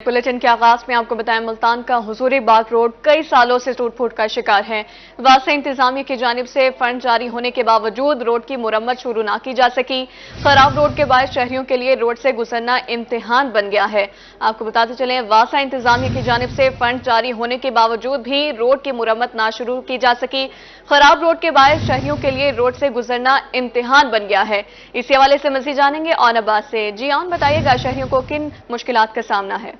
Bulletin के आगाज में आपको बताएं, मुल्तान का हुजूरी बाग रोड कई सालों से टूट फूट का शिकार है। वासे इंतजामिया की जानिब से फंड जारी होने के बावजूद रोड की मुरम्मत शुरू ना की जा सकी। खराब रोड के बायस शहरियों के लिए रोड से गुजरना इम्तिहान बन गया है। आपको बताते चलें, वासा इंतजामिया की जानिब से फंड जारी होने के बावजूद भी रोड की मुरम्मत ना शुरू की जा सकी। खराब रोड के बायस शहरियों के लिए रोड से गुजरना इम्तिहान बन गया है। इसी हवाले से मजीद जानेंगे औरंगाबाद से। जी ऑन बताइएगा, शहरियों को किन मुश्किलात का सामना है?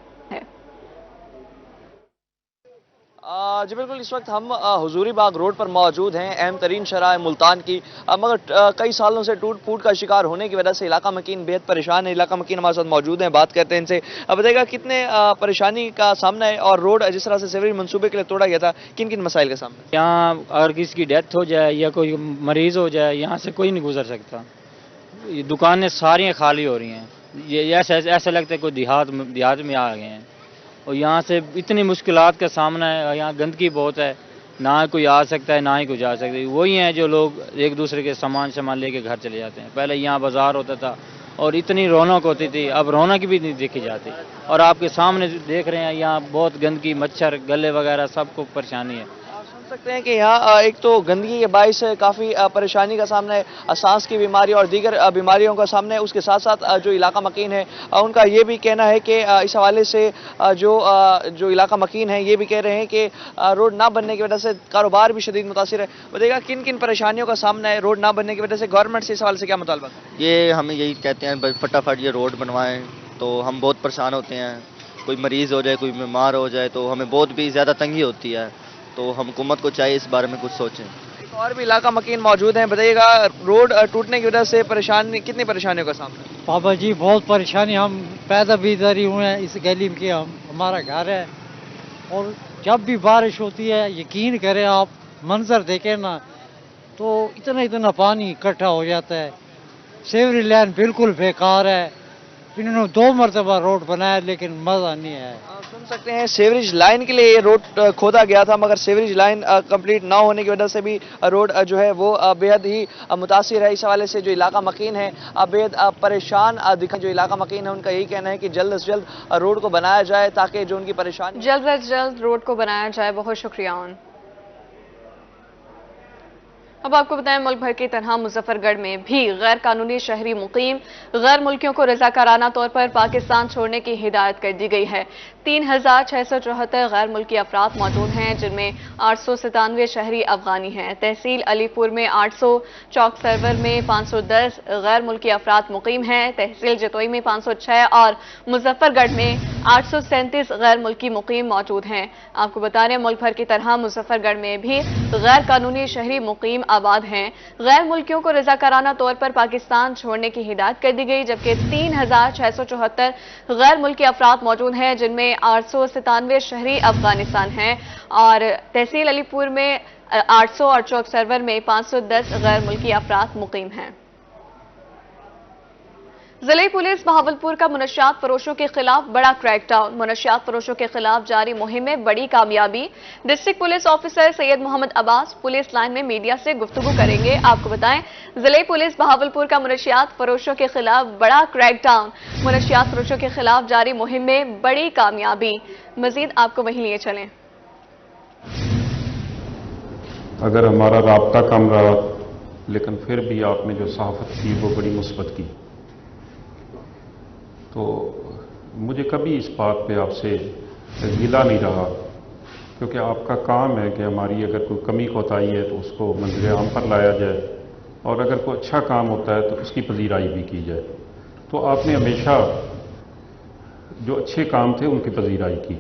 जी बिल्कुल, इस वक्त हम हुजूरी बाग रोड पर मौजूद हैं, अहम तरीन शराह मुल्तान की। मगर कई सालों से टूट फूट का शिकार होने की वजह से इलाका मकीन बेहद परेशान है। इलाका मकीन हमारे साथ मौजूद हैं, बात करते हैं इनसे। बताइएगा कितने परेशानी का सामना है, और रोड जिस तरह से सीवरेज मंसूबे के लिए तोड़ा गया था, किन किन मसाइल का सामना है? यहाँ अगर किसी की डेथ हो जाए या कोई मरीज हो जाए, यहाँ से कोई नहीं गुजर सकता। ये दुकानें सारी खाली हो रही हैं, ये ऐसा लगता है कोई देहात में आ गए हैं। और यहाँ से इतनी मुश्किलात का सामना है, यहाँ गंदगी बहुत है, ना कोई आ सकता है ना ही कोई जा सकता है। वही हैं जो लोग एक दूसरे के सामान लेके घर चले जाते हैं। पहले यहाँ बाजार होता था और इतनी रौनक होती थी, अब रौनक भी नहीं देखी जाती। और आपके सामने देख रहे हैं, यहाँ बहुत गंदगी, मच्छर, गले वगैरह सबको परेशानी है। सुन सकते हैं कि यहाँ एक तो गंदगी के बायस काफ़ी परेशानी का सामना है, सांस की बीमारी और दीगर बीमारियों का सामना है। उसके साथ साथ जो इलाका मकीन है, उनका ये भी कहना है कि इस हवाले से जो इलाका मकीन है, ये भी कह रहे हैं कि रोड ना बनने की वजह से कारोबार भी शदीद मुतासिर है। बताइएगा किन किन परेशानियों का सामना है रोड ना बनने की वजह से? गवर्नमेंट से इस हवाले से क्या मुतालबा? ये हमें यही कहते हैं फटाफट ये रोड बनवाएं, तो हम बहुत परेशान होते हैं। कोई मरीज़ हो जाए, कोई बीमार हो जाए, तो हमें बहुत भी ज़्यादा तंगी होती है। तो हम हुकूमत को चाहिए इस बारे में कुछ सोचें। एक और भी इलाका मकीन मौजूद हैं, बताइएगा रोड टूटने की वजह से कितनी परेशानियों का सामना है? पापा जी बहुत परेशानी, हम पैदा भी इधर ही हुए हैं, इस गली में हमारा घर है। और जब भी बारिश होती है, यकीन करें आप, मंजर देखें ना, तो इतना पानी इकट्ठा हो जाता है। सेवरी लाइन बिल्कुल बेकार है। इन्होंने 2 मरतबा रोड बनाया लेकिन मजा नहीं है। सुन सकते हैं, सेवरेज लाइन के लिए ये रोड खोदा गया था, मगर सेवरेज लाइन कंप्लीट ना होने की वजह से भी रोड जो है वो बेहद ही मुतासिर है। इस हवाले से जो इलाका मकीन है बेहद परेशान दिखा। जो इलाका मकीन है, उनका यही कहना है कि जल्द से जल्द रोड को बनाया जाए, ताकि जो उनकी परेशानी जल्द से जल्द रोड को बनाया जाए। बहुत शुक्रिया। अब आपको बताएं, मुल्क भर की तरह मुजफ्फरगढ़ में भी गैर कानूनी शहरी मुकीम गैर मुल्कियों को रजाकाराना तौर पर पाकिस्तान छोड़ने की हिदायत कर दी गई है। 3674 गैर मुल्की अफराद मौजूद हैं, जिनमें 897 शहरी अफगानी हैं। तहसील अलीपुर में 800, चौक सरवर में 510 गैर मुल्की अफराद मुकीम हैं। तहसील जतोई में 506 और मुजफ्फरगढ़ में 837 गैर मुल्की मुकीम मौजूद हैं। आपको बता रहे हैं, मुल्क भर की तरह मुजफ्फरगढ़ में भी गैर कानूनी शहरी मुकीम आबाद हैं। गैर मुल्कियों को रजाकाराना तौर पर पाकिस्तान छोड़ने की हिदायत कर दी गई, जबकि 3674 गैर मुल्की अफराद मौजूद हैं, जिनमें 897 शहरी अफगानिस्तान हैं। और तहसील अलीपुर में 800 और चौक सरवर में 510 गैर मुल्की अफराद मुकीम हैं। जिले पुलिस बहावलपुर का मुनशियात फरोशों के खिलाफ बड़ा क्रैकडाउन। मुनशियात फरोशों के खिलाफ जारी मुहिम में बड़ी कामयाबी। District police officer Syed Mohammad Abbas police line में मीडिया से गुफ्तगू करेंगे। आपको बताएं, जिले पुलिस बहावलपुर का मुनशियात फरोशों के खिलाफ बड़ा क्रैकडाउन। मुनशियात फरोशों के खिलाफ जारी मुहिम में बड़ी कामयाबी। मजीद आपको वहीं लिए चलें। अगर हमारा राब्ता कम रहा, लेकिन फिर भी आपने जो सहाफत की वो बड़ी मुस्बत की, तो मुझे कभी इस बात पे आपसे गिला नहीं रहा, क्योंकि आपका काम है कि हमारी अगर कोई कमी कोताही है तो उसको मंज़िल आम पर लाया जाए, और अगर कोई अच्छा काम होता है तो उसकी पजीराई भी की जाए। तो आपने हमेशा जो अच्छे काम थे उनकी पजीराई की,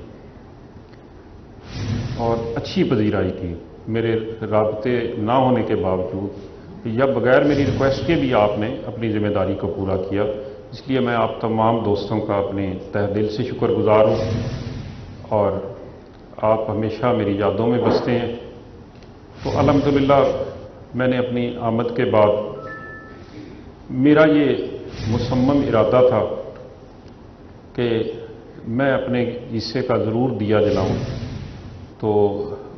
और अच्छी पजीराई की। मेरे राब्ते ना होने के बावजूद या बगैर मेरी रिक्वेस्ट के भी आपने अपनी जिम्मेदारी को पूरा किया। इसलिए मैं आप तमाम दोस्तों का अपने तहे दिल से शुक्रगुजार हूँ, और आप हमेशा मेरी यादों में बसते हैं। तो अल्हम्दुलिल्लाह मैंने अपनी आमद के बाद मेरा ये मुसम्मम इरादा था कि मैं अपने हिस्से का ज़रूर दिया जलाऊँ। तो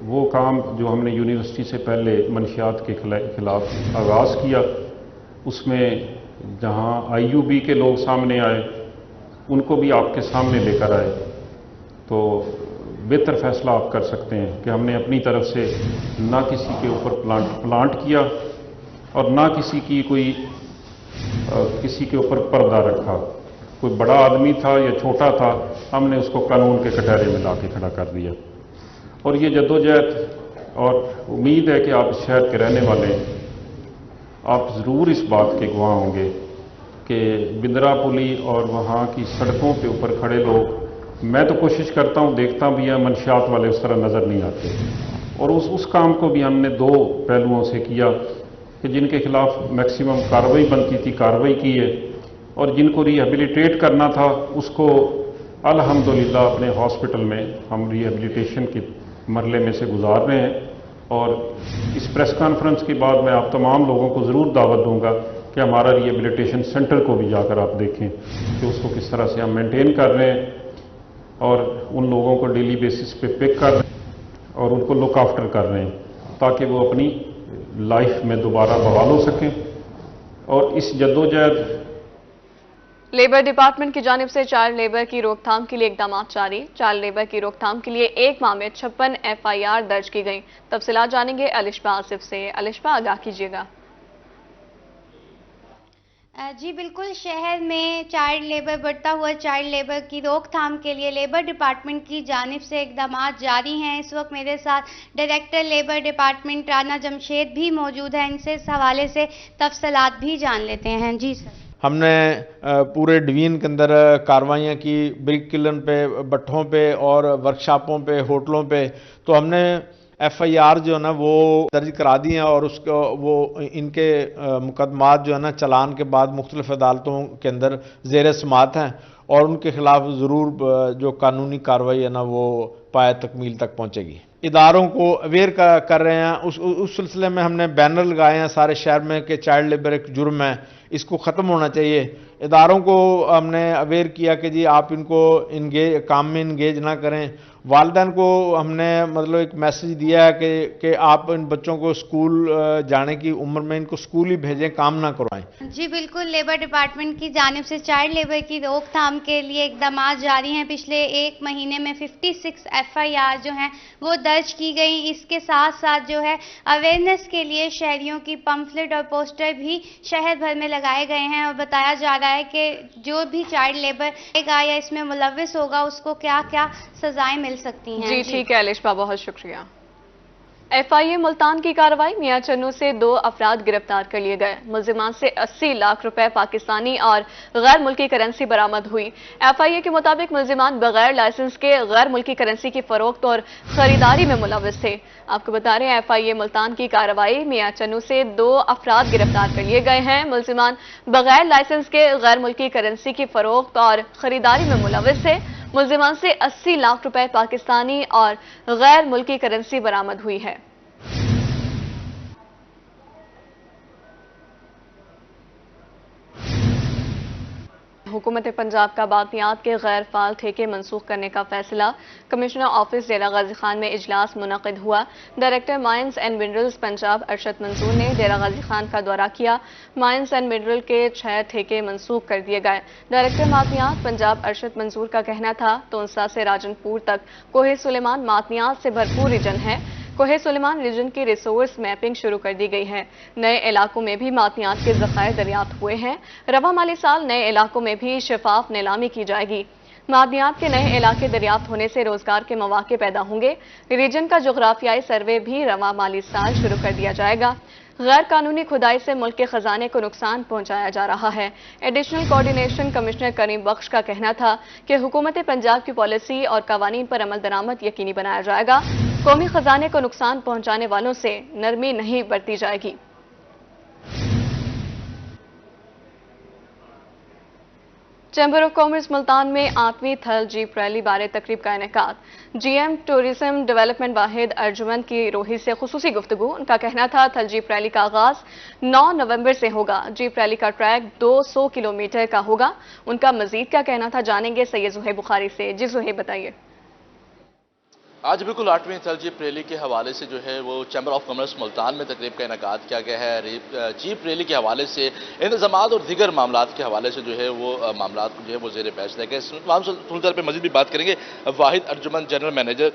वो काम जो हमने यूनिवर्सिटी से पहले मनशियात के खिलाफ आगाज़ किया, उसमें जहां आईयूबी के लोग सामने आए, उनको भी आपके सामने लेकर आए, तो बेहतर फैसला आप कर सकते हैं कि हमने अपनी तरफ से ना किसी के ऊपर प्लांट किया और ना किसी के ऊपर पर्दा रखा। कोई बड़ा आदमी था या छोटा था, हमने उसको कानून के कटहरे में ला के खड़ा कर दिया। और ये जद्दोजहद, और उम्मीद है कि आप इस शहर के रहने वाले आप ज़रूर इस बात के गवाह होंगे कि बिंद्रा पुली और वहाँ की सड़कों के ऊपर खड़े लोग, मैं तो कोशिश करता हूँ, देखता भी है, मंशियात वाले उस तरह नज़र नहीं आते। और उस काम को भी हमने दो पहलुओं से किया कि जिनके खिलाफ मैक्सिमम कार्रवाई बनती थी कार्रवाई की है, और जिनको रिहेबिलिटेट करना था उसको अल्हम्दुलिल्लाह अपने हॉस्पिटल में हम रिहेबिलिटेशन के मरले में से गुजार रहे हैं। और इस प्रेस कॉन्फ्रेंस के बाद मैं आप तमाम लोगों को ज़रूर दावत दूंगा कि हमारा रिहेबिलिटेशन सेंटर को भी जाकर आप देखें कि उसको किस तरह से हम मेंटेन कर रहे हैं और उन लोगों को डेली बेसिस पे पिक कर रहे हैं और उनको लुक आफ्टर कर रहे हैं ताकि वो अपनी लाइफ में दोबारा बहाल हो सकें। और इस जद्दोजहद लेबर डिपार्टमेंट की जानिब से चाइल्ड लेबर की रोकथाम के लिए इकदाम जारी। चाइल्ड लेबर की रोकथाम के लिए एक माह में 56 FIR दर्ज की गई। तफसीलात जानेंगे अलिशबा आसिफ से। अलिशबा, आगाह कीजिएगा। जी बिल्कुल, शहर में चाइल्ड लेबर, बढ़ता हुआ चाइल्ड लेबर की रोकथाम के लिए लेबर डिपार्टमेंट की जानिब से इकदाम जारी हैं। इस वक्त मेरे साथ director labour department Rana Jamshed भी मौजूद हैं। इनसे इस हवाले से तफसीलात भी जान लेते हैं। जी सर। हमने पूरे डिवीजन के अंदर कार्रवाइयाँ की, ब्रिक किलन पे, भट्ठों पे और वर्कशॉपों पे, होटलों पे। तो हमने FIR जो है ना वो दर्ज करा दी हैं और उसको वो इनके मुकदमात जो है ना चालान के बाद मुख्तलिफ अदालतों के अंदर ज़ेर समाअत हैं और उनके खिलाफ ज़रूर जो कानूनी कार्रवाई है ना वो पाए तकमील तक पहुँचेगी। इदारों को अवेयर कर रहे हैं। उस सिलसिले में हमने बैनर लगाए हैं सारे शहर में कि चाइल्ड लेबर एक जुर्म है, इसको ख़त्म होना चाहिए। इदारों को हमने अवेयर किया कि जी आप इनको काम में इंगेज ना करें। वालिदैन को हमने मतलब एक मैसेज दिया है कि आप इन बच्चों को स्कूल जाने की उम्र में इनको स्कूल ही भेजें, काम ना करवाएं। जी बिल्कुल, लेबर डिपार्टमेंट की जानिब से चाइल्ड लेबर की रोकथाम के लिए इकदाम जारी हैं। पिछले एक महीने में 56 FIR जो हैं वो दर्ज की गई। इसके साथ साथ जो है अवेयरनेस के लिए शहरियों की पम्फलेट और पोस्टर भी शहर भर में लगाए गए हैं और बताया जा रहा है कि जो भी चाइल्ड लेबर करेगा या इसमें मुलव्विस होगा उसको क्या क्या सजाएं मिल सकती हैं। जी ठीक है अलिशबा, बहुत शुक्रिया। FIA मुल्तान की कार्रवाई, मियां चन्नू से 2 अफराद गिरफ्तार कर लिए गए। मुलजिमान से 80 लाख रुपए पाकिस्तानी और गैर मुल्की करेंसी बरामद हुई। FIA के मुताबिक मुलजिमान बगैर लाइसेंस के गैर मुल्की करेंसी की फरोख्त और खरीदारी में मुलव्विस थे। आपको बता रहे हैं FIA मुल्तान की कार्रवाई, मियां चन्नू से 2 अफराद गिरफ्तार कर लिए गए हैं। मुलजिमान बगैर लाइसेंस के गैर मुल्की करेंसी की फरोख्त और खरीदारी में मुलव्विस थे। मुलजिमान से 80 लाख रुपए पाकिस्तानी और गैर मुल्की करेंसी बरामद हुई है। हुकूमत पंजाब का बाक़ियात के गैर फाल ठेके मनसूख करने का फैसला। कमिश्नर ऑफिस डेरा गाजी खान में इजलास मुनक़िद हुआ। Director mines and minerals Punjab Arshad Mansoor ने डेरा गाजी खान का दौरा किया। माइंस एंड मिनरल के 6 ठेके मनसूख कर दिए गए। डायरेक्टर मादनियात पंजाब अरशद मंसूर का कहना था तोंसा से राजनपुर तक कोहे सुलेमान मादनियात से भरपूर रीजन है। कोहे सुलेमान रीजन की रिसोर्स मैपिंग शुरू कर दी गई है। नए इलाकों में भी मादनियात के ज़खायर दरियाफ्त हुए हैं। रवा माली साल नए इलाकों में भी शफाफ नीलामी की जाएगी। मादनियात के नए इलाके दरियाफ्त होने से रोजगार के मौके पैदा होंगे। रीजन का जोग्राफियाई सर्वे भी रवा माली साल शुरू कर दिया जाएगा। गैर कानूनी खुदाई से मुल्क के खजाने को नुकसान पहुंचाया जा रहा है। एडिशनल कोऑर्डिनेशन कमिश्नर करीम बख्श का कहना था कि हुकूमत पंजाब की पॉलिसी और कवानीन पर अमल दरामद यकीनी बनाया जाएगा। कौमी खजाने को नुकसान पहुंचाने वालों से नरमी नहीं बरती जाएगी। चैम्बर ऑफ कॉमर्स मुल्तान में 8वीं थल जीप रैली बारे तकरीब का इनेकाद। GM टूरिज्म डेवलपमेंट वाहिद अर्जुमंद की रोही से खुसूसी गुफ्तगू। उनका कहना था थल जीप रैली का आगाज 9 नवंबर से होगा। जीप रैली का ट्रैक 200 किलोमीटर का होगा। उनका मजीद क्या कहना था जानेंगे सैयद ज़ुहैब बुखारी से। जी ज़ुहैब बताइए। آج بالکل 8ویں تھل جیپ ریلی کے حوالے سے جو ہے وہ چیمبر آف کامرس ملتان میں تقریب کا انعقاد کیا گیا ہے. جیپ ریلی کے حوالے سے انتظامات اور دیگر معاملات کے حوالے سے جو ہے وہ معاملات جو ہے وہ زیر بحث لے گئے. اس تمام طور پہ مزید بھی بات کریں گے. واحد ارجمن جنرل مینیجر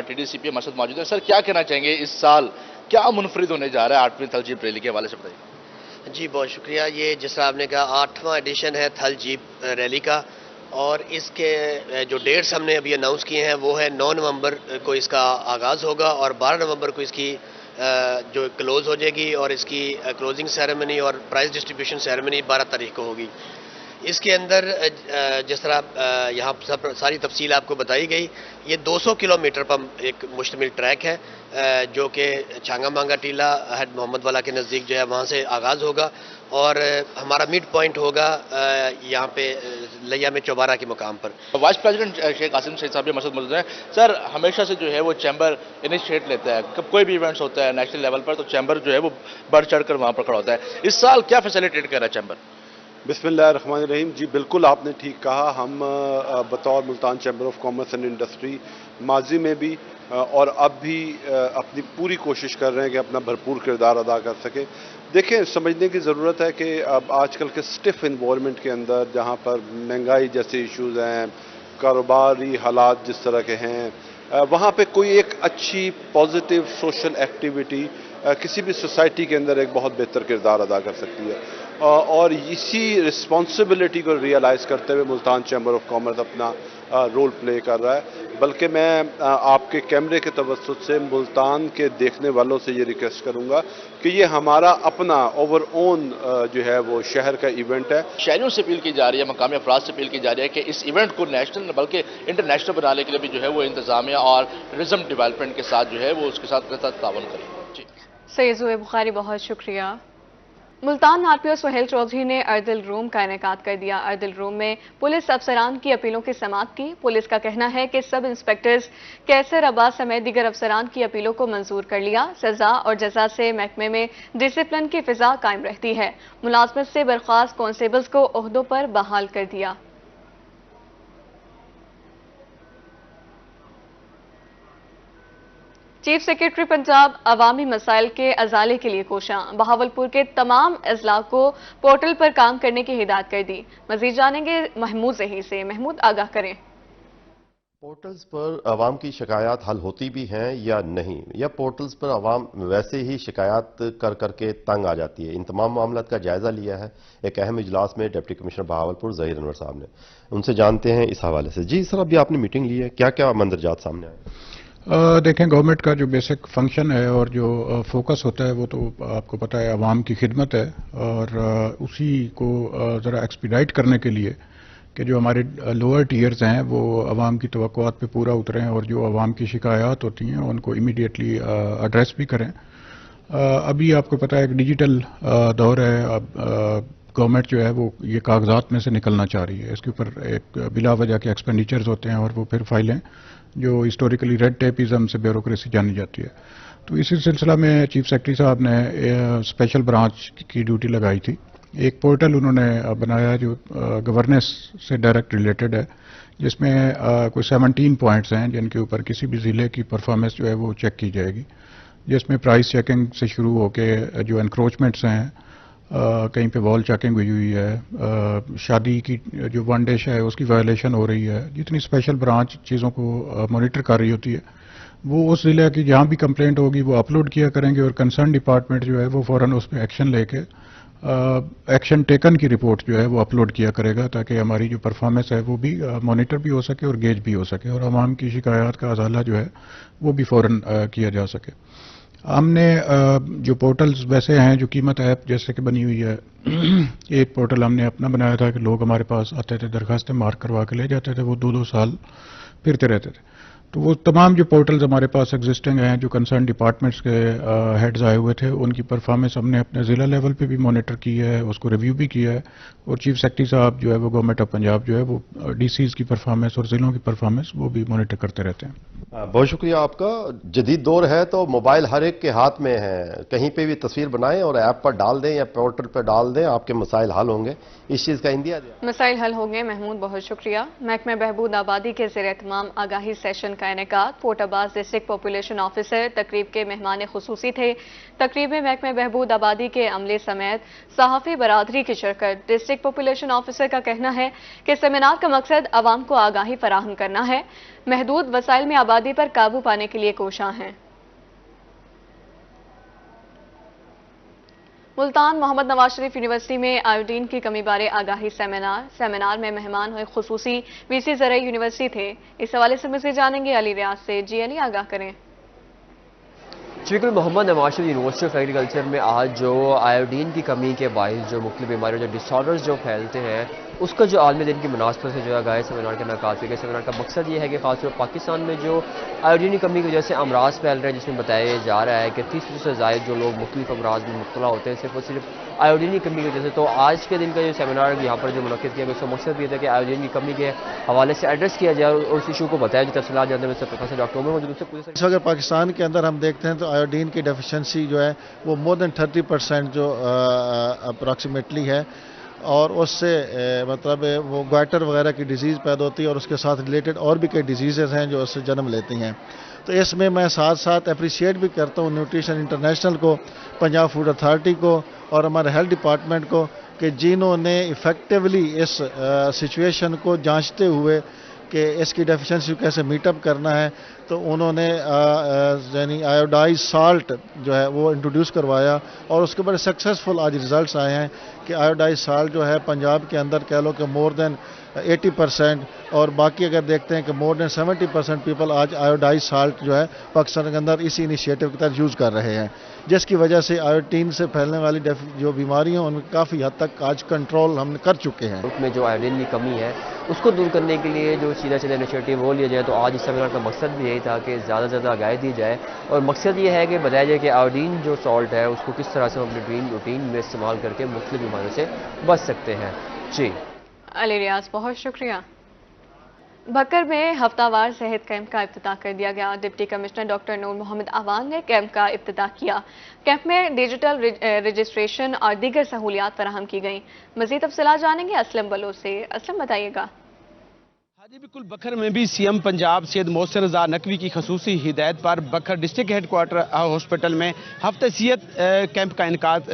TDCP مسعود موجود ہیں. سر کیا کہنا چاہیں گے اس سال کیا منفرد ہونے جا رہا ہے 8ویں تھل جیپ ریلی کے حوالے سے بتائیے. جی بہت شکریہ. یہ جس طرح آپ نے کہا 8واں ایڈیشن ہے تھل جیپ ریلی کا، اور اس کے جو ڈیٹس ہم نے ابھی اناؤنس کیے ہیں وہ ہے 9 نومبر کو اس کا آغاز ہوگا اور 12 نومبر کو اس کی جو کلوز ہو جائے گی، اور اس کی کلوزنگ سیریمنی اور پرائز ڈسٹریبیوشن سیریمنی 12 تاریخ کو ہوگی. اس کے اندر جس طرح یہاں ساری تفصیل آپ کو بتائی گئی، یہ 200 کلومیٹر پر ایک مشتمل ٹریک ہے جو کہ چھانگا مانگا ٹیلا ہیڈ محمد والا کے نزدیک جو ہے وہاں سے آغاز ہوگا، اور ہمارا میڈ پوائنٹ ہوگا یہاں پہ لیا میں چوبارہ کے مقام پر. وائس پریزیڈنٹ شیخ قاسم شیخ صاحب مسعود موجود ہیں. سر ہمیشہ سے جو ہے وہ چیمبر انیشیٹ لیتا ہے، کب کوئی بھی ایونٹس ہوتا ہے نیشنل لیول پر تو چیمبر جو ہے وہ بڑھ چڑھ کر وہاں پر کھڑا ہوتا ہے. اس سال کیا فیسیلیٹیٹ کر رہا ہے چیمبر؟ بسم اللہ الرحمن الرحیم. جی بالکل آپ نے ٹھیک کہا. ہم بطور Multan chamber of commerce and industry ماضی میں بھی اور اب بھی اپنی پوری کوشش کر رہے ہیں کہ اپنا بھرپور کردار ادا کر سکیں. دیکھیں، سمجھنے کی ضرورت ہے کہ اب آج کل کے سٹف انوائرمنٹ کے اندر جہاں پر مہنگائی جیسے ایشوز ہیں، کاروباری حالات جس طرح کے ہیں، وہاں پہ کوئی ایک اچھی پازیٹیو سوشل ایکٹیویٹی کسی بھی سوسائٹی کے اندر ایک بہت بہتر کردار ادا کر سکتی ہے. اور اسی رسپانسبلٹی کو ریئلائز کرتے ہوئے ملتان چیمبر آف کامرس اپنا رول پلے کر رہا ہے. بلکہ میں آپ کے کیمرے کے توسط سے ملتان کے دیکھنے والوں سے یہ ریکویسٹ کروں گا کہ یہ ہمارا اپنا اوور اون جو ہے وہ شہر کا ایونٹ ہے. شہریوں سے اپیل کی جا رہی ہے، مقامی افراد سے اپیل کی جا رہی ہے کہ اس ایونٹ کو نیشنل بلکہ انٹرنیشنل بنانے کے لیے بھی جو ہے وہ انتظامیہ اور ٹورزم ڈیولپمنٹ کے ساتھ جو ہے وہ اس کے ساتھ تعاون کریں. جی سید زوہیب بخاری بہت شکریہ. ملتان RPO سہیل چودھری نے اردل روم کا انعقاد کر دیا. اردل روم میں پولیس افسران کی اپیلوں کی سماعت کی. پولیس کا کہنا ہے کہ سب انسپیکٹرز کیسر عباس سمیت دیگر افسران کی اپیلوں کو منظور کر لیا. سزا اور جزا سے محکمے میں ڈسپلن کی فضا قائم رہتی ہے. ملازمت سے برخاست کانسٹیبلز کو عہدوں پر بحال کر دیا. چیف سیکرٹری پنجاب عوامی مسائل کے ازالے کے لیے کوشاں. بہاولپور کے تمام اضلاع کو پورٹل پر کام کرنے کی ہدایت کر دی. مزید جانیں گے محمود ظہیر سے. محمود آگاہ کریں. پورٹلز پر عوام کی شکایات حل ہوتی بھی ہیں یا نہیں، یا پورٹلز پر عوام ویسے ہی شکایات کر کے تنگ آ جاتی ہے؟ ان تمام معاملات کا جائزہ لیا ہے ایک اہم اجلاس میں ڈپٹی کمشنر بہاولپور ظہیر انور صاحب نے. ان سے جانتے ہیں اس حوالے سے. جی سر، ابھی آپ نے میٹنگ لی ہے، کیا کیا مندرجات سامنے آئے؟ دیکھیں، گورنمنٹ کا جو بیسک فنکشن ہے اور جو فوکس ہوتا ہے وہ تو آپ کو پتہ ہے عوام کی خدمت ہے، اور اسی کو ذرا ایکسپیڈائٹ کرنے کے لیے کہ جو ہمارے لوور ٹیئرز ہیں وہ عوام کی توقعات پہ پورا اتریں اور جو عوام کی شکایات ہوتی ہیں ان کو امیڈیٹلی ایڈریس بھی کریں. ابھی آپ کو پتہ ہے ایک ڈیجیٹل دور ہے. اب گورنمنٹ جو ہے وہ یہ کاغذات میں سے نکلنا چاہ رہی ہے. اس کے اوپر ایک بلا وجہ کے ایکسپینڈیچرز ہوتے ہیں اور وہ پھر فائلیں جو ہسٹوریکلی ریڈ ٹیپزم سے بیوروکریسی جانی جاتی ہے. تو اسی سلسلہ میں چیف سیکرٹری صاحب نے اسپیشل برانچ کی ڈیوٹی لگائی تھی. ایک پورٹل انہوں نے بنایا جو گورننس سے ڈائریکٹ ریلیٹڈ ہے، جس میں کوئی 17 پوائنٹس ہیں جن کے اوپر کسی بھی ضلع کی پرفارمنس جو ہے وہ چیک کی جائے گی، جس میں پرائس چیکنگ سے شروع ہو کے جو انکروچمنٹس ہیں، کہیں پہ وال چیکنگ ہوئی ہے، شادی کی جو ون ڈیش ہے اس کی وائلیشن ہو رہی ہے. جتنی اسپیشل برانچ چیزوں کو مانیٹر کر رہی ہوتی ہے وہ اس ضلع کی جہاں بھی کمپلینٹ ہوگی وہ اپلوڈ کیا کریں گے، اور کنسرن ڈپارٹمنٹ جو ہے وہ فوراً اس پہ ایکشن لے کے ایکشن ٹیکن کی رپورٹ جو ہے وہ اپلوڈ کیا کرے گا، تاکہ ہماری جو پرفارمنس ہے وہ بھی مانیٹر بھی ہو سکے اور گیج بھی ہو سکے، اور عوام کی شکایات کا ازالہ جو ہے وہ بھی فوراً کیا جا سکے. ہم نے جو پورٹلز ویسے ہیں جو قیمت ایپ جیسے کہ بنی ہوئی ہے، ایک پورٹل ہم نے اپنا بنایا تھا کہ لوگ ہمارے پاس آتے تھے، درخواستیں مارک کروا کے لے جاتے تھے، وہ 2 سال پھرتے رہتے تھے. تو وہ تمام جو پورٹلز ہمارے پاس ایگزسٹنگ ہیں جو کنسرن ڈپارٹمنٹس کے ہیڈز آئے ہوئے تھے، ان کی پرفارمنس ہم نے اپنے ضلع لیول پہ بھی مانیٹر کی ہے، اس کو ریویو بھی کیا ہے. اور چیف سیکرٹری صاحب جو ہے وہ گورنمنٹ آف پنجاب جو ہے وہ DCs کی پرفارمنس اور ضلعوں کی پرفارمنس وہ بھی مانیٹر کرتے رہتے ہیں. बहुत शुक्रिया आपका। जदीद दौर है तो मोबाइल हर एक के हाथ में है, कहीं पे भी तस्वीर बनाएं और ऐप पर डाल दें या पोर्टल पर डाल दें, आपके मसाइल हल होंगे। इस चीज़ का इंदिया दिया। मसाइल हल होंगे। महमूद बहुत शुक्रिया। महकमे बहबूद आबादी के ज़ेर एहतमाम आगाही सेशन का इनेकाद। Fort Abbas district population officer तकरीब के मेहमान खुसूसी थे। तकरीब में महकमे बहबूद आबादी के अमले समेत सहाफ़ी बरादरी की शिरकत। डिस्ट्रिक्ट पॉपुलेशन ऑफिसर का कहना है कि सेमिनार का मकसद आवाम को आगाही फराहम करना है, महदूद वसाइल में आबादी पर काबू पाने के लिए कोशां हैं। मुल्तान मोहम्मद नवाज शरीफ यूनिवर्सिटी में आयोडीन की कमी बारे आगाही सेमिनार में मेहमान हुए खुसूसी वीसी ज़राई यूनिवर्सिटी थे। इस हवाले से मज़ीद जानेंगे अली रियाज से। जी अली, आगाह करें। बिल्कुल, Mohammad Nawaz Sharif university of agriculture में आज जो आयोडीन की कमी के बायस जो मुख्तलिफ बीमारियों जो डिसऑर्डर्स जो फैलते हैं उसका जो आलमी दिन की मुनासबत से जो है आगाही सेमिनार का इनेकाद किया गया। सेमिनार का मकसद ये है कि खासतौर पर पाकिस्तान में जो आयोडीन की कमी की वजह से अमराज फैल रहे हैं, जिसमें बताया जा रहा है कि 30% से ज़ायद जो लोग मुख्तलिफ अमराज में मुब्तला होते हैं सिर्फ और सिर्फ आयोडीन की कमी की वजह से। तो आज के दिन का जो सेमिनार यहाँ पर जो मुनक्किद किया गया उसका मकसद ये था कि आयोडीन की कमी के हवाले से एड्रेस किया जाए और उस इशू को बताया जो तफसीलात जानते हैं प्रोफेसर डॉक्टर उमर मौजूद से। इस वक्त पाकिस्तान के अंदर हम देखते हैं तो आयोडीन की डेफिशिएंसी जो है वो मोर देन 30% जो अप्रॉक्सीमेटली है, और उससे मतलब वो ग्वाइटर वगैरह की डिजीज़ पैदा होती है और उसके साथ रिलेटेड और भी कई डिजीज़ेस हैं जो उससे जन्म लेती हैं। तो इसमें मैं साथ साथ अप्रिशिएट भी करता हूँ न्यूट्रिशन इंटरनेशनल को, पंजाब फूड अथॉरिटी को और हमारे हेल्थ डिपार्टमेंट को कि जिन्होंने इफ़ेक्टिवली इस सिचुएशन को जांचते हुए कि इसकी डेफिशिएंसी कैसे मीटअप करना है, तो उन्होंने यानी आयोडाइज साल्ट जो है वो इंट्रोड्यूस करवाया और उसके बड़े सक्सेसफुल आज रिजल्ट्स आए हैं कि आयोडाइज साल्ट जो है पंजाब के अंदर कह लो कि मोर देन 80% और बाकी अगर देखते हैं कि मोर देन 70% पीपल आज आयोडाइज साल्ट जो है पाकिस्तान के अंदर इसी इनिशिएटिव के तहत यूज़ कर रहे हैं, जिसकी वजह से आयोडीन से फैलने वाली जो बीमारियाँ हैं उनमें काफ़ी हद तक आज कंट्रोल हम कर चुके हैं। उसमें जो आयोडीन की कमी है उसको दूर करने के लिए जो सीधा सीधा इनिशिएटिव वो लिया जाए। तो आज इस सेमिनार का मकसद भी यही था कि ज़्यादा से ज़्यादा आगाही दी जाए और मकसद ये है कि बताया जाए कि आयोडीन जो सॉल्ट है उसको किस तरह से हम अपने रूटीन में इस्तेमाल करके मुख्तलिफ बीमारियों से बच सकते हैं। जी अली रियाज, बहुत शुक्रिया। भक्कर में हफ्तावार सेहत कैंप का इफ्तिताह कर दिया गया। Deputy commissioner doctor Noor Mohammad आवान ने कैंप का इफ्तिताह किया। कैंप में डिजिटल रजिस्ट्रेशन और दीगर सहूलियात फराहम की गई। मज़ीद तफसीलात जानेंगे असलम बलोच से। असलम, बताइएगा। जी बिल्कुल, बखर में भी सीएम पंजाब सैयद मोहसिन रज़ा नकवी की खसूसी हिदायत पर बखर डिस्ट्रिक्ट हेडक्वार्टर हॉस्पिटल में हफ्ते सेहत कैंप का इनकाद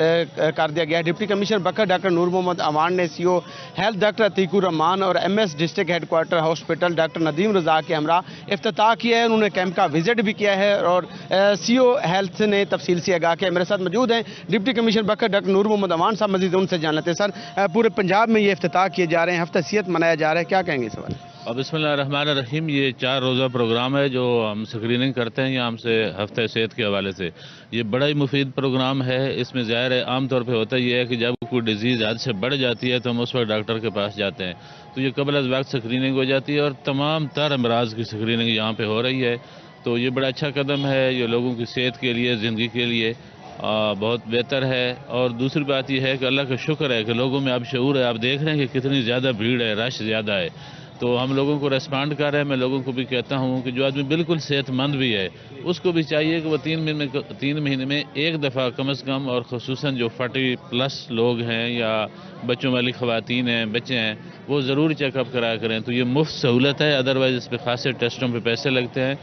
कर दिया गया। Deputy commissioner Bhakkar doctor Noor Muhammad Awan ने CO health doctor Atiqur Rahman और MS district headquarter hospital doctor Nadeem Raza के हमरा इफ्तिताह किया है। उन्होंने कैंप का विजिट भी किया है और सीओ हेल्थ ने तफसील से आगाह किया। मेरे साथ मौजूद हैं deputy commissioner Bhakkar doctor Noor Muhammad Awan साहब, मजीद उनसे जान लेते हैं। सर, पूरे पंजाब में ये इफ्तिताह किए जा रहे हैं, हफ्ता सेहत मनाया जा रहा है, क्या कहेंगे इस बारे में? बिस्मिल्लाहिर्रहमानिर्रहीम। ये 4 रोज़ा प्रोग्राम है जो हम स्क्रीनिंग करते हैं यहाँ हमसे हफ्ते सेहत के हवाले से। ये बड़ा ही मुफीद प्रोग्राम है। इसमें ज़ाहिर है आम तौर पे होता ये है कि जब कोई डिजीज़ हद से बढ़ जाती है तो हम उस वक्त डॉक्टर के पास जाते हैं, तो ये कबल अज़ वक्त स्क्रीनिंग हो जाती है और तमाम तर अमराज की स्क्रीनिंग यहाँ पर हो रही है। तो ये बड़ा अच्छा कदम है, ये लोगों की सेहत के लिए, ज़िंदगी के लिए बहुत बेहतर है। और दूसरी बात यह है कि अल्लाह का शुक्र है कि लोगों में अब शऊर है। आप देख रहे हैं कि कितनी ज़्यादा भीड़ है, रश ज़्यादा है, तो हम लोगों को रेस्पॉन्ड कर रहे हैं। मैं लोगों को भी कहता हूँ कि जो आदमी बिल्कुल सेहतमंद भी है उसको भी चाहिए कि वो 3 महीने में एक दफ़ा कम से कम, और ख़ुसूसन जो 40+ लोग हैं या बच्चों वाली ख़वातीन हैं, बच्चे हैं, वो ज़रूर चेकअप कराया करें। तो ये मुफ्त सहूलत है, अदरवाइज़ इस पर खासे टेस्टों पर पैसे लगते हैं।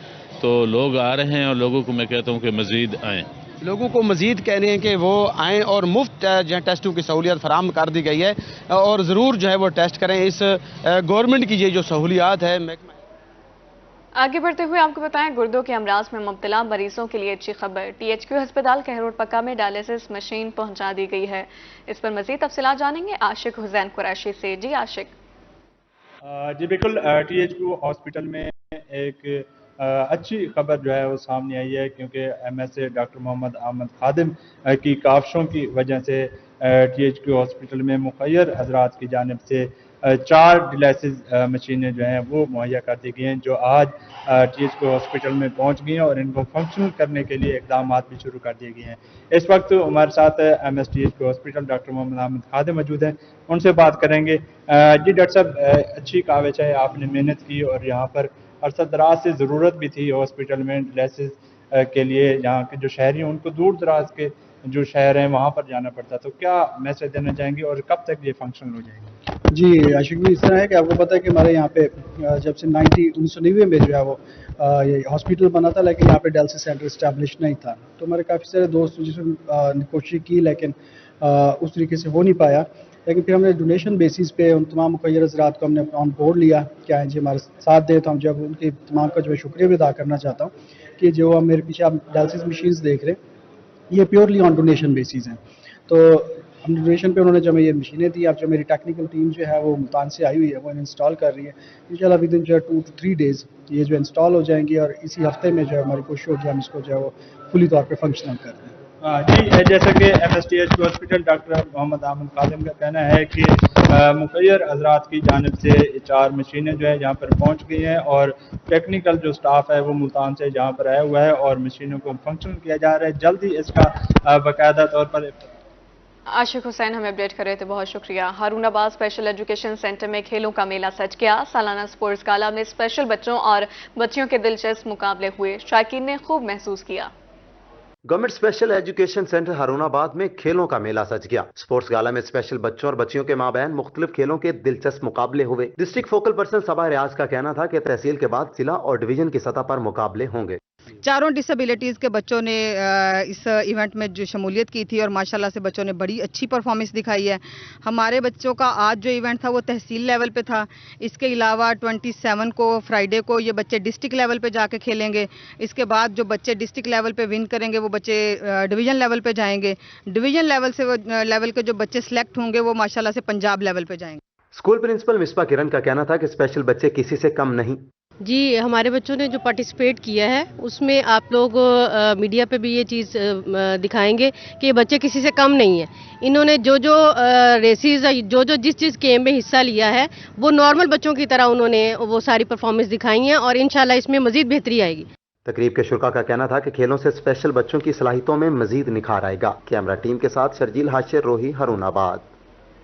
तो लोग आ रहे हैं और लोगों को मैं कहता हूँ कि मज़ीद आएँ। लोगों को मज़ीद कह रहे हैं कि वो आएँ और मुफ्त जो है टेस्टों की सहूलियत फराहम कर दी गई है और ज़रूर जो है वो टेस्ट करें। इस गवर्नमेंट की ये जो सहूलियात है। आगे बढ़ते हुए आपको बताएं, गुर्दों के अमराज में मुब्तला मरीजों के लिए अच्छी खबर। THQ अस्पताल कहरोड पक्का में डायलिसिस मशीन पहुंचा दी गई है। इस पर मज़ीद तफसीलात जानेंगे आशिक हुसैन कुरैशी से। जी आशिक। जी बिल्कुल, THQ हॉस्पिटल में एक अच्छी खबर जो है वो सामने आई है, क्योंकि MSA डॉक्टर मोहम्मद अहमद खादिम की काविशों की वजह से THQ हॉस्पिटल में मुखैर हजरात की जानिब से 4 डायलिसिस मशीनें जो हैं वो मुहैया कर दी गई हैं, जो आज THQ हॉस्पिटल में पहुंच गई हैं और इनको फंक्शनल करने के लिए इकदाम भी शुरू कर दिए गए हैं। इस वक्त हमारे साथ MS THQ hospital doctor Muhammad Ahmed Khadim मौजूद हैं, उनसे बात करेंगे। जी डॉक्टर साहब, अच्छी काविश है, आपने मेहनत की और यहाँ पर अरसा दराज से ज़रूरत भी थी हॉस्पिटल में डायलिसिस के लिए। यहाँ के जो शहरी हैं उनको दूर दराज के जो शहर हैं वहाँ पर जाना पड़ता, तो क्या मैसेज देना चाहेंगे और कब तक ये फंक्शन हो जाएगा? जी आशिक भी इस तरह है कि आपको पता है कि हमारे यहाँ पे जब से 1990 में जो है वो ये हॉस्पिटल बना था, लेकिन यहाँ पे डायलिसिस सेंटर इस्टेब्लिश नहीं था। तो हमारे काफ़ी सारे दोस्त जिसमें कोशिश की, लेकिन उस तरीके से हो नहीं पाया। लेकिन फिर हमने डोनेशन बेसिस पे उन तमाम मुखैर हज़रात को हमने ऑन बोर्ड लिया कि आए जी हमारे साथ दे। तो हम जब उनके तमाम का जो है शुक्रिया भी अदा करना चाहता हूँ कि जो हम मेरे पीछे आप डायलिसिस मशीन्स देख रहे हैं ये प्योरली ऑन डोनेशन बेसिस हैं। तो हम डोनेशन पे उन्होंने जो हमें ये मशीनें दी, अब जो मेरी टेक्निकल टीम जो है वो मुल्तान से आई हुई है वो इंस्टॉल कर रही है। इंशाल्लाह विद इन जो है 2 to 3 डेज़ ये जो इंस्टॉल हो जाएंगी और इसी हफ्ते में जो है हमारी कोशिश होगी हम इसको जो है वो फुली तौर पे फंक्शनल कर दें। जी जैसा कि MSTH हॉस्पिटल डॉक्टर मोहम्मद आमद खादिम का कहना है कि मुखैर हज़रात की जानिब से 4 मशीनें जो है यहाँ पर पहुँच गई हैं और टेक्निकल जो स्टाफ है वो मुल्तान से यहाँ पर आया हुआ है और मशीनों को फंक्शन किया जा रहा है। जल्द ही इसका बाकायदा तौर पर आशिक हुसैन हमें अपडेट कर रहे थे, बहुत शुक्रिया। हारूनाबाद स्पेशल एजुकेशन सेंटर में खेलों का मेला सज गया। सालाना स्पोर्ट्स गाला में स्पेशल बच्चों और बच्चियों के दिलचस्प मुकाबले हुए, शायकीन ने खूब महसूस किया। Government special education centre Harunabad में खेलों का मेला सज गया। स्पोर्ट्स गाला में स्पेशल बच्चों और बच्चियों के माबैन मुख्तलिफ खेलों के दिलचस्प मुकाबले हुए। डिस्ट्रिक्ट फोकल पर्सन सबा रियाज का कहना था कि तहसील के बाद जिला और डिवीजन की सतह पर मुकाबले होंगे। चारों डिसेबिलिटीज के बच्चों ने इस इवेंट में जो शमूलियत की थी और माशाल्लाह से बच्चों ने बड़ी अच्छी परफॉर्मेंस दिखाई है। हमारे बच्चों का आज जो इवेंट था वो तहसील लेवल पे था। इसके अलावा 27 को फ्राइडे को ये बच्चे डिस्ट्रिक्ट लेवल पे जाके खेलेंगे। इसके बाद जो बच्चे डिस्ट्रिक्ट लेवल पे विन करेंगे वो बच्चे डिवीजन लेवल पे जाएंगे। डिवीजन लेवल से लेवल के जो बच्चे सिलेक्ट होंगे वो माशाल्लाह से पंजाब लेवल पे जाएंगे। स्कूल प्रिंसिपल मिसबा किरण का कहना था कि स्पेशल बच्चे किसी से कम नहीं। जी हमारे बच्चों ने जो पार्टिसिपेट किया है उसमें आप लोग मीडिया पे भी ये चीज़ दिखाएंगे कि ये बच्चे किसी से कम नहीं है। इन्होंने जो रेसेस जो जिस गेम में हिस्सा लिया है वो नॉर्मल बच्चों की तरह उन्होंने वो सारी परफॉर्मेंस दिखाई है और इंशाल्लाह इसमें मजीद बेहतरी आएगी। तकरीब के शुरा का कहना था कि खेलों से स्पेशल बच्चों की सलाहियतों में मजीद निखार आएगा। कैमरा टीम के साथ शर्जील हाशिर, रोही, हारूनाबाद।